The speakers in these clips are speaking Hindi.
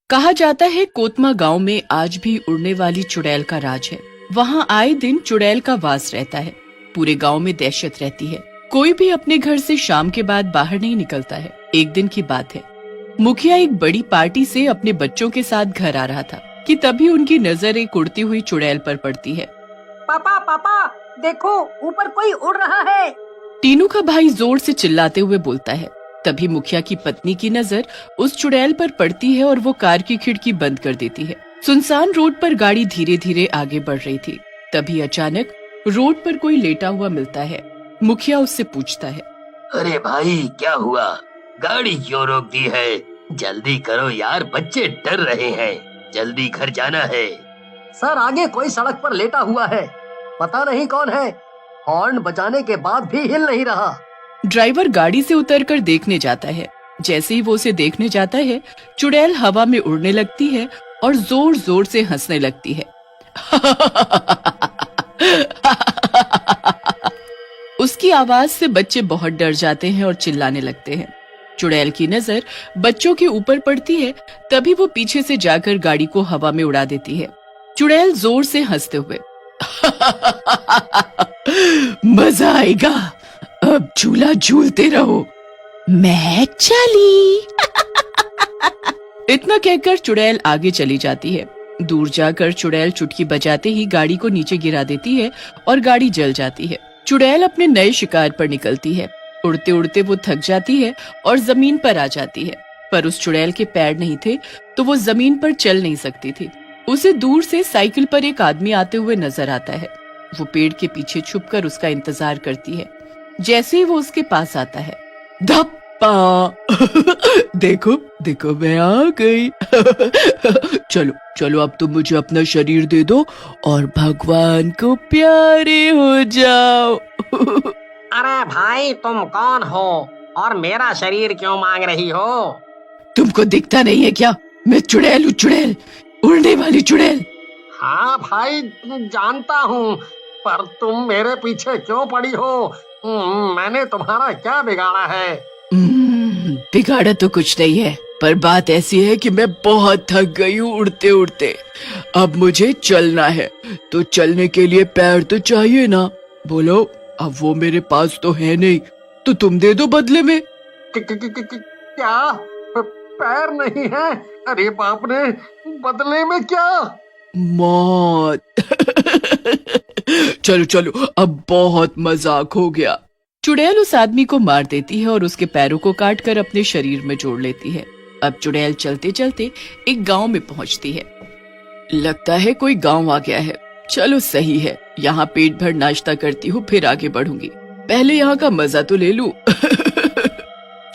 कहा जाता है कोतमा गांव में आज भी उड़ने वाली चुड़ैल का राज है। वहां आए दिन चुड़ैल का वास रहता है। पूरे गांव में दहशत रहती है। कोई भी अपने घर से शाम के बाद बाहर नहीं निकलता है। एक दिन की बात है, मुखिया एक बड़ी पार्टी से अपने बच्चों के साथ घर आ रहा था कि तभी उनकी नजर एक उड़ती हुई चुड़ैल पर पड़ती है। पापा पापा देखो, ऊपर कोई उड़ रहा है। टीनू का भाई जोर से चिल्लाते हुए बोलता है। तभी मुखिया की पत्नी की नजर उस चुड़ैल पर पड़ती है और वो कार की खिड़की बंद कर देती है। सुनसान रोड पर गाड़ी धीरे धीरे आगे बढ़ रही थी। तभी अचानक रोड पर कोई लेटा हुआ मिलता है। मुखिया उससे पूछता है, अरे भाई क्या हुआ, गाड़ी क्यों रोक दी है? जल्दी करो यार, बच्चे डर रहे हैं, जल्दी घर जाना है। सर आगे कोई सड़क पर लेटा हुआ है, पता नहीं कौन है। हॉर्न बजाने के बाद भी हिल नहीं रहा। ड्राइवर गाड़ी से उतरकर देखने जाता है। जैसे ही वो उसे देखने जाता है, चुड़ैल हवा में उड़ने लगती है और जोर जोर से हंसने लगती है। उसकी आवाज से बच्चे बहुत डर जाते हैं और चिल्लाने लगते हैं। चुड़ैल की नजर बच्चों के ऊपर पड़ती है। तभी वो पीछे से जाकर गाड़ी को हवा में उड़ा देती है। चुड़ैल जोर से हंसते हुए, मजा आएगा, अब झूला झूलते रहो, मैं चली। इतना कहकर चुड़ैल आगे चली जाती है। दूर जाकर चुड़ैल चुटकी बजाते ही गाड़ी को नीचे गिरा देती है और गाड़ी जल जाती है। चुड़ैल अपने नए शिकार पर निकलती है। उड़ते उड़ते वो थक जाती है और जमीन पर आ जाती है। पर उस चुड़ैल के पैर नहीं थे तो वो जमीन पर चल नहीं सकती थी। उसे दूर से साइकिल पर एक आदमी आते हुए नजर आता है। वो पेड़ के पीछे छुपकर उसका इंतजार करती है। जैसे ही वो उसके पास आता है, धप्पा। देखो देखो मैं आ गई। चलो चलो अब तुम मुझे अपना शरीर दे दो और भगवान को प्यारे हो जाओ। अरे भाई तुम कौन हो और मेरा शरीर क्यों मांग रही हो? तुमको दिखता नहीं है क्या? मैं चुड़ैल हूँ, चुड़ैल, उड़ने वाली चुड़ैल। हाँ भाई जानता हूँ, पर तुम मेरे पीछे क्यों पड़ी हो? मैंने तुम्हारा क्या बिगाड़ा है? बिगाड़ा तो कुछ नहीं है, पर बात ऐसी है कि मैं बहुत थक गई हूँ उड़ते उड़ते। अब मुझे चलना है, तो चलने के लिए पैर तो चाहिए ना। बोलो, अब वो मेरे पास तो है नहीं, तो तुम दे दो बदले में। क्या पैर नहीं है? अरे बाप रे, बदले में क्या? मौत। चलो चलो, अब बहुत मजाक हो गया। चुड़ैल उस आदमी को मार देती है और उसके पैरों को काटकर अपने शरीर में जोड़ लेती है। अब चुड़ैल चलते चलते एक गांव में पहुंचती है। लगता है कोई गांव आ गया है। चलो सही है, यहाँ पेट भर नाश्ता करती हूँ, फिर आगे बढ़ूंगी। पहले यहाँ का मजा तो ले लूं।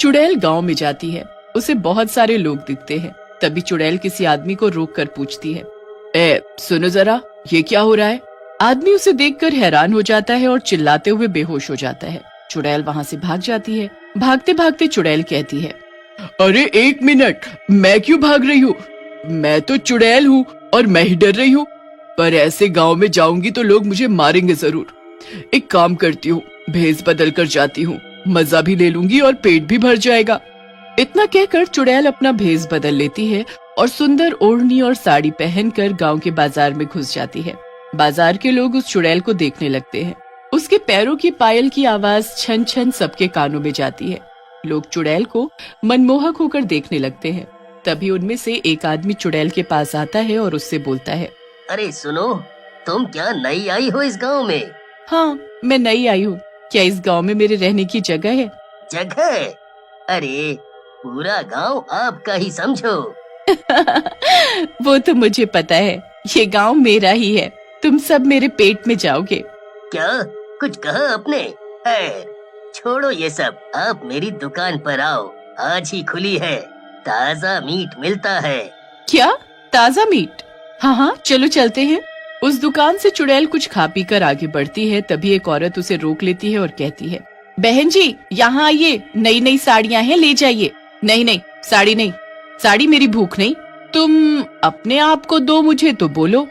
चुड़ैल गांव में जाती है। उसे बहुत सारे लोग दिखते हैं। तभी चुड़ैल किसी आदमी को रोक कर पूछती है, सुनो जरा, ये क्या हो रहा है? आदमी उसे देखकर हैरान हो जाता है और चिल्लाते हुए बेहोश हो जाता है। चुड़ैल वहाँ से भाग जाती है। भागते भागते चुड़ैल कहती है, अरे एक मिनट, मैं क्यों भाग रही हूँ? मैं तो चुड़ैल हूँ और मैं ही डर रही हूँ। पर ऐसे गांव में जाऊंगी तो लोग मुझे मारेंगे जरूर। एक काम करती हूँ, भेस बदल कर जाती हूँ, मजा भी ले लूंगी और पेट भी भर जाएगा। इतना कहकर चुड़ैल अपना भेस बदल लेती है और सुंदर ओढ़नी और साड़ी पहनकर गांव के बाजार में घुस जाती है। बाजार के लोग उस चुड़ैल को देखने लगते हैं। उसके पैरों की पायल की आवाज छन छन सबके कानों में जाती है। लोग चुड़ैल को मनमोहक होकर देखने लगते हैं। तभी उनमें से एक आदमी चुड़ैल के पास आता है और उससे बोलता है, अरे सुनो, तुम क्या नई आई हो इस गांव में? हाँ मैं नई आई हूँ। क्या इस गांव में मेरे रहने की जगह है? जगह? अरे पूरा गांव आपका ही समझो। वो तो मुझे पता है, ये गांव मेरा ही है। तुम सब मेरे पेट में जाओगे। क्या कुछ कहा आपने? छोड़ो ये सब, आप मेरी दुकान पर आओ, आज ही खुली है, ताजा मीट मिलता है। क्या ताजा मीट? हाँ हाँ चलो चलते हैं। उस दुकान से चुड़ैल कुछ खा पी कर आगे बढ़ती है। तभी एक औरत उसे रोक लेती है और कहती है, बहन जी यहाँ आइए, नई नई साड़ियाँ हैं, ले जाइए। नहीं नहीं, साड़ी नहीं, साड़ी मेरी भूख नहीं, तुम अपने आप को दो मुझे तो बोलो।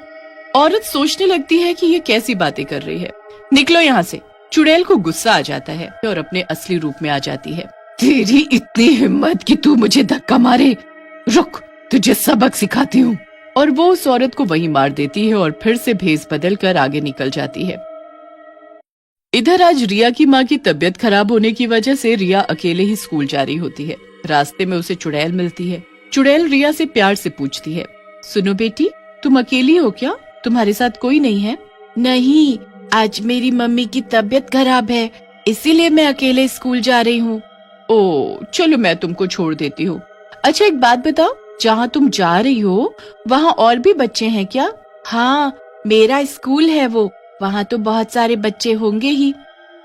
औरत सोचने लगती है कि ये कैसी बातें कर रही है। निकलो यहाँ से। चुड़ैल को गुस्सा आ जाता है और अपने असली रूप में आ जाती है। तेरी इतनी हिम्मत कि तू मुझे धक्का मारे। रुक, तुझे सबक सिखाती हूँ। और वो उस औरत को वहीं मार देती है और फिर से भेस बदल कर आगे निकल जाती है। इधर आज रिया की माँ की तबीयत खराब होने की वजह से रिया अकेले ही स्कूल जा रही होती है। रास्ते में उसे चुड़ैल मिलती है। चुड़ैल रिया से प्यार से पूछती है, सुनो बेटी, तुम अकेली हो क्या? तुम्हारे साथ कोई नहीं है? नहीं, आज मेरी मम्मी की तबीयत खराब है, इसीलिए मैं अकेले स्कूल जा रही हूँ। ओ, चलो मैं तुमको छोड़ देती हूँ। अच्छा एक बात बताओ, जहाँ तुम जा रही हो वहाँ और भी बच्चे हैं क्या? हाँ, मेरा स्कूल है वो, वहाँ तो बहुत सारे बच्चे होंगे ही।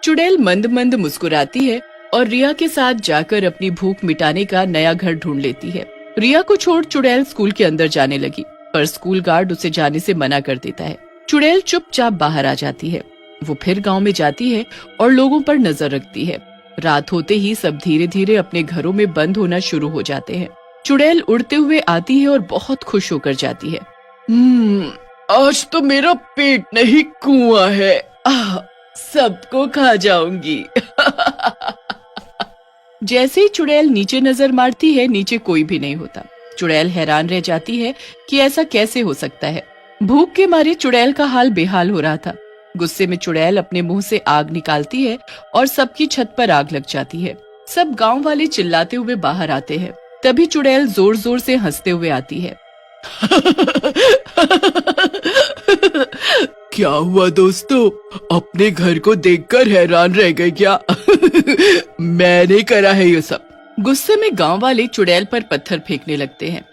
चुड़ैल मंद मंद मुस्कुराती है और रिया के साथ जाकर अपनी भूख मिटाने का नया घर ढूंढ लेती है। रिया को छोड़ चुड़ैल स्कूल के अंदर जाने लगी, पर स्कूल गार्ड उसे जाने से मना कर देता है। चुड़ैल चुपचाप बाहर आ जाती है। वो फिर गांव में जाती है और लोगों पर नजर रखती है। रात होते ही सब धीरे धीरे अपने घरों में बंद होना शुरू हो जाते हैं। चुड़ैल उड़ते हुए आती है और बहुत खुश होकर जाती है। आज तो मेरा पेट नहीं कुआं है, सबको खा जाऊंगी। जैसे ही चुड़ैल नीचे नजर मारती है, नीचे कोई भी नहीं होता। चुड़ैल हैरान रह जाती है कि ऐसा कैसे हो सकता है। भूख के मारे चुड़ैल का हाल बेहाल हो रहा था। गुस्से में चुड़ैल अपने मुंह से आग निकालती है और सबकी छत पर आग लग जाती है। सब गांव वाले चिल्लाते हुए बाहर आते हैं। तभी चुड़ैल जोर जोर से हंसते हुए आती है। क्या हुआ दोस्तों, अपने घर को देखकर हैरान रह गए क्या? मैंने करा है ये सब। गुस्से में गांव वाले चुड़ैल पर पत्थर फेंकने लगते हैं।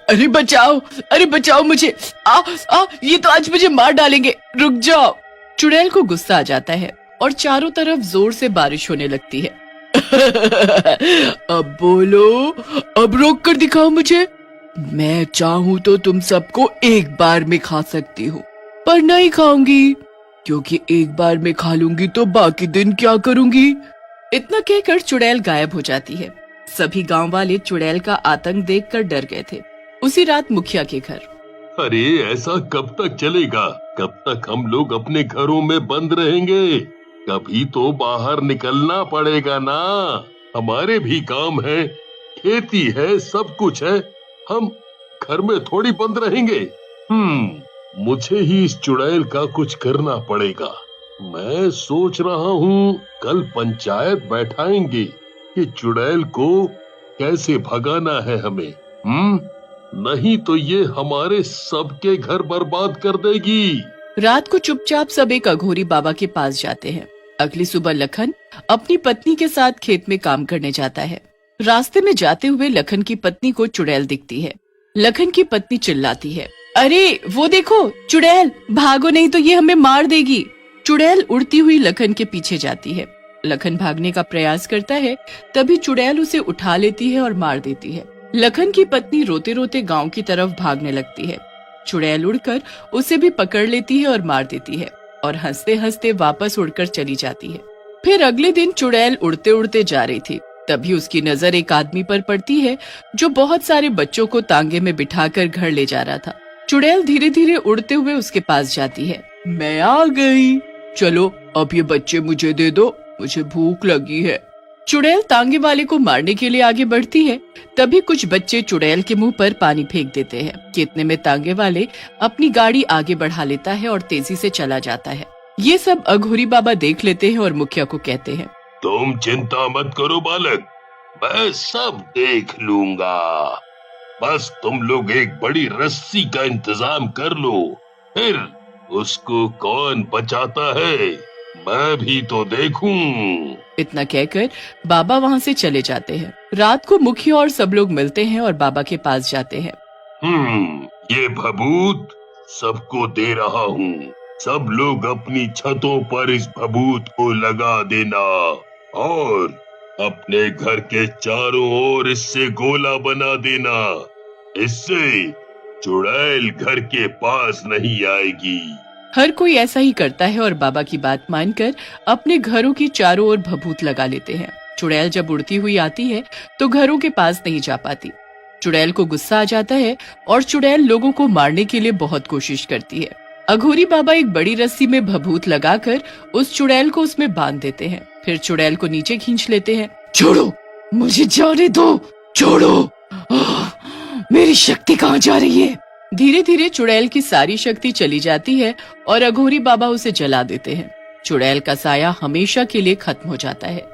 अरे बचाओ मुझे, ये तो आज मुझे मार डालेंगे, रुक जाओ। चुड़ैल को गुस्सा आ जाता है और चारों तरफ जोर से बारिश होने लगती है। अब बोलो, अब रोक कर दिखाओ मुझे। मैं चाहूँ तो तुम सबको एक बार में खा सकती हूँ, पर नहीं खाऊंगी, क्योंकि एक बार में खा लूंगी तो बाकी दिन क्या करूंगी? इतना कहकर चुड़ैल गायब हो जाती है। सभी गांव वाले चुड़ैल का आतंक देखकर डर गए थे। उसी रात मुखिया के घर। अरे ऐसा कब तक चलेगा? कब तक हम लोग अपने घरों में बंद रहेंगे? कभी तो बाहर निकलना पड़ेगा ना। हमारे भी काम है, खेती है, सब कुछ है, हम घर में थोड़ी बंद रहेंगे। मुझे ही इस चुड़ैल का कुछ करना पड़ेगा। मैं सोच रहा हूँ कल पंचायत बैठाएंगे कि चुड़ैल को कैसे भगाना है हमें। नहीं तो ये हमारे सबके घर बर्बाद कर देगी। रात को चुपचाप सब एक अघोरी बाबा के पास जाते हैं। अगली सुबह लखन अपनी पत्नी के साथ खेत में काम करने जाता है। रास्ते में जाते हुए लखन की पत्नी को चुड़ैल दिखती है। लखन की पत्नी चिल्लाती है, अरे वो देखो चुड़ैल, भागो नहीं तो ये हमें मार देगी। चुड़ैल उड़ती हुई लखन के पीछे जाती है। लखन भागने का प्रयास करता है, तभी चुड़ैल उसे उठा लेती है और मार देती है। लखन की पत्नी रोते रोते गांव की तरफ भागने लगती है। चुड़ैल उड़कर उसे भी पकड़ लेती है और मार देती है और हंसते हंसते वापस उड़कर चली जाती है। फिर अगले दिन चुड़ैल उड़ते उड़ते जा रही थी, तभी उसकी नजर एक आदमी पर पड़ती है जो बहुत सारे बच्चों को तांगे में बिठाकर घर ले जा रहा था। चुड़ैल धीरे धीरे उड़ते हुए उसके पास जाती है। मैं आ गई, चलो अब ये बच्चे मुझे दे दो, मुझे भूख लगी है। चुड़ैल तांगे वाले को मारने के लिए आगे बढ़ती है, तभी कुछ बच्चे चुड़ैल के मुंह पर पानी फेंक देते हैं। इतने में तांगे वाले अपनी गाड़ी आगे बढ़ा लेता है और तेजी से चला जाता है। ये सब अघोरी बाबा देख लेते हैं और मुखिया को कहते हैं, तुम चिंता मत करो बालक, मैं सब देख लूंगा। बस तुम लोग एक बड़ी रस्सी का इंतजाम कर लो, फिर उसको कौन बचाता है मैं भी तो देखूं। इतना कहकर बाबा वहाँ से चले जाते हैं। रात को मुखिया और सब लोग मिलते हैं और बाबा के पास जाते हैं। ये भभूत सबको दे रहा हूँ, सब लोग अपनी छतों पर इस भभूत को लगा देना और अपने घर के चारों ओर इससे गोला बना देना। इससे चुड़ैल घर के पास नहीं आएगी। हर कोई ऐसा ही करता है और बाबा की बात मानकर अपने घरों की चारों ओर भभूत लगा लेते हैं। चुड़ैल जब उड़ती हुई आती है तो घरों के पास नहीं जा पाती। चुड़ैल को गुस्सा आ जाता है और चुड़ैल लोगों को मारने के लिए बहुत कोशिश करती है। अघोरी बाबा एक बड़ी रस्सी में भभूत लगाकर उस चुड़ैल को उसमें बांध देते हैं। फिर चुड़ैल को नीचे खींच लेते हैं। छोड़ो, मुझे जाने दो, छोड़ो, मेरी शक्ति कहाँ जा रही है? धीरे धीरे चुड़ैल की सारी शक्ति चली जाती है और अघोरी बाबा उसे जला देते हैं। चुड़ैल का साया हमेशा के लिए खत्म हो जाता है।